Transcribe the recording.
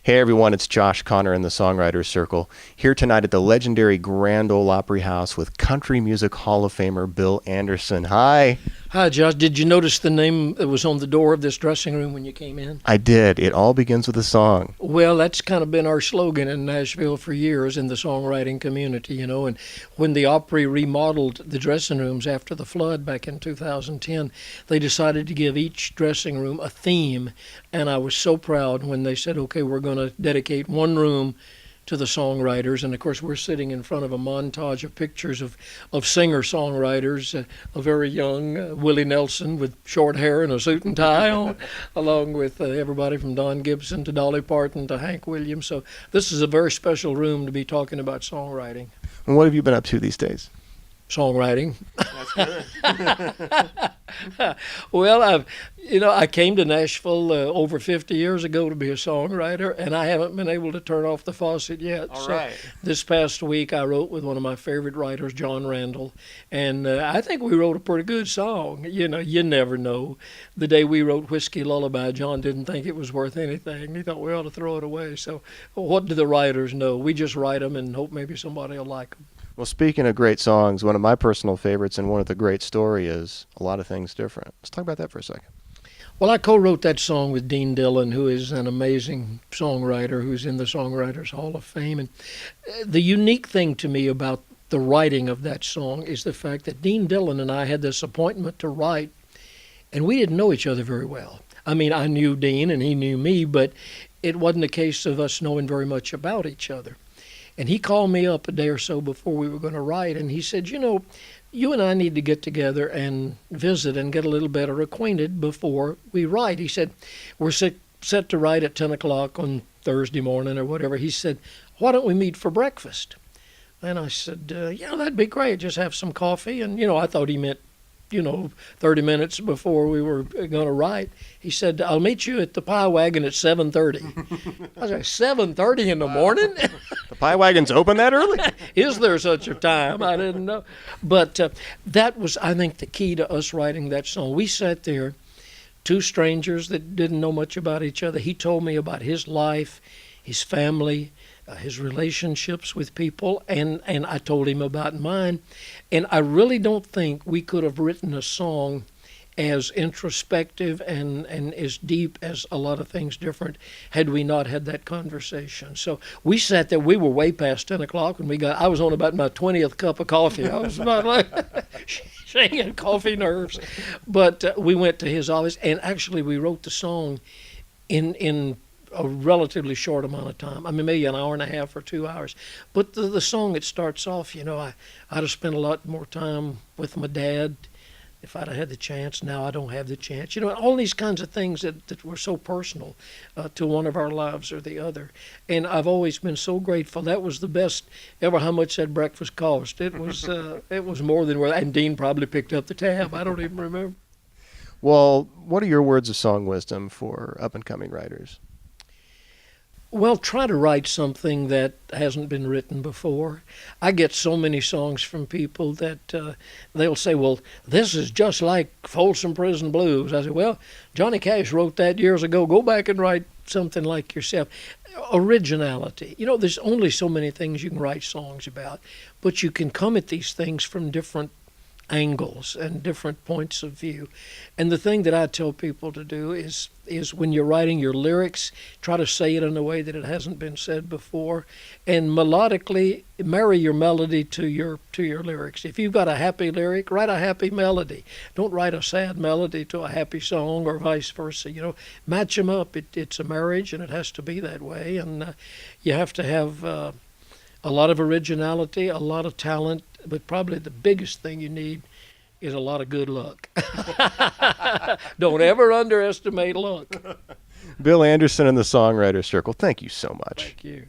Hey everyone, it's Josh Connor in the Songwriters Circle, here tonight at the legendary Grand Ole Opry House with Country Music Hall of Famer Bill Anderson. Hi. Hi, Josh. Did you notice the name that was on the door of this dressing room when you came in? I did. It all begins with a song. Well, that's kind of been our slogan in Nashville for years in the songwriting community, and when the Opry remodeled the dressing rooms after the flood back in 2010, they decided to give each dressing room a theme, and I was so proud when they said, okay, we're going to dedicate one room to the songwriters. And of course we're sitting in front of a montage of pictures of singer-songwriters, a very young Willie Nelson with short hair and a suit and tie on, along with everybody from Don Gibson to Dolly Parton to Hank Williams. So this is a very special room to be talking about songwriting. And what have you been up to these days? Songwriting. That's good. Well, I came to Nashville over 50 years ago to be a songwriter, and I haven't been able to turn off the faucet yet. All right. This past week, I wrote with one of my favorite writers, John Randall, and I think we wrote a pretty good song. You never know. The day we wrote Whiskey Lullaby, John didn't think it was worth anything. He thought we ought to throw it away. So what do the writers know? We just write them and hope maybe somebody will like them. Well, speaking of great songs, one of my personal favorites and one of the great story is A Lot of Things Different. Let's talk about that for a second. Well, I co-wrote that song with Dean Dillon, who is an amazing songwriter who's in the Songwriters Hall of Fame. And the unique thing to me about the writing of that song is the fact that Dean Dillon and I had this appointment to write, and we didn't know each other very well. I mean, I knew Dean and he knew me, but it wasn't a case of us knowing very much about each other. And he called me up a day or so before we were going to write, and he said, you and I need to get together and visit and get a little better acquainted before we write. He said, we're set to write at 10 o'clock on Thursday morning or whatever. He said, why don't we meet for breakfast? And I said, yeah, that'd be great. Just have some coffee. And, I thought he meant, 30 minutes before we were going to write. He said, I'll meet you at the Pie Wagon at 7:30. I said, 7:30 in the morning? The Pie Wagon's open that early? Is there such a time? I didn't know. But that was, I think, the key to us writing that song. We sat there, two strangers that didn't know much about each other. He told me about his life, his family, his relationships with people, and I told him about mine. And I really don't think we could have written a song as introspective and as deep as A Lot of Things Different had we not had that conversation. So we sat there. We were way past 10 o'clock when I was on about my 20th cup of coffee. I was about like shaking coffee nerves. But we went to his office, and actually we wrote the song in a relatively short amount of time. I mean, maybe an hour and a half or 2 hours. But the song, it starts off, I'd have spent a lot more time with my dad if I'd have had the chance. Now I don't have the chance. All these kinds of things that were so personal to one of our lives or the other. And I've always been so grateful. That was the best ever. How much that breakfast cost? It was more than worth. And Dean probably picked up the tab. I don't even remember. Well, what are your words of song wisdom for up-and-coming writers? Well, try to write something that hasn't been written before. I get so many songs from people that they'll say, well, this is just like Folsom Prison Blues. I say, well, Johnny Cash wrote that years ago. Go back and write something like yourself. Originality. There's only so many things you can write songs about, but you can come at these things from different angles and different points of view. And the thing that I tell people to do is when you're writing your lyrics, try to say it in a way that it hasn't been said before, and melodically marry your melody to your lyrics. If you've got a happy lyric, write a happy melody. Don't write a sad melody to a happy song or vice versa. Match them up. It's a marriage, and it has to be that way. And you have to have a lot of originality, a lot of talent, but probably the biggest thing you need is a lot of good luck. Don't ever underestimate luck. Bill Anderson in the Songwriters Circle, thank you so much. Thank you.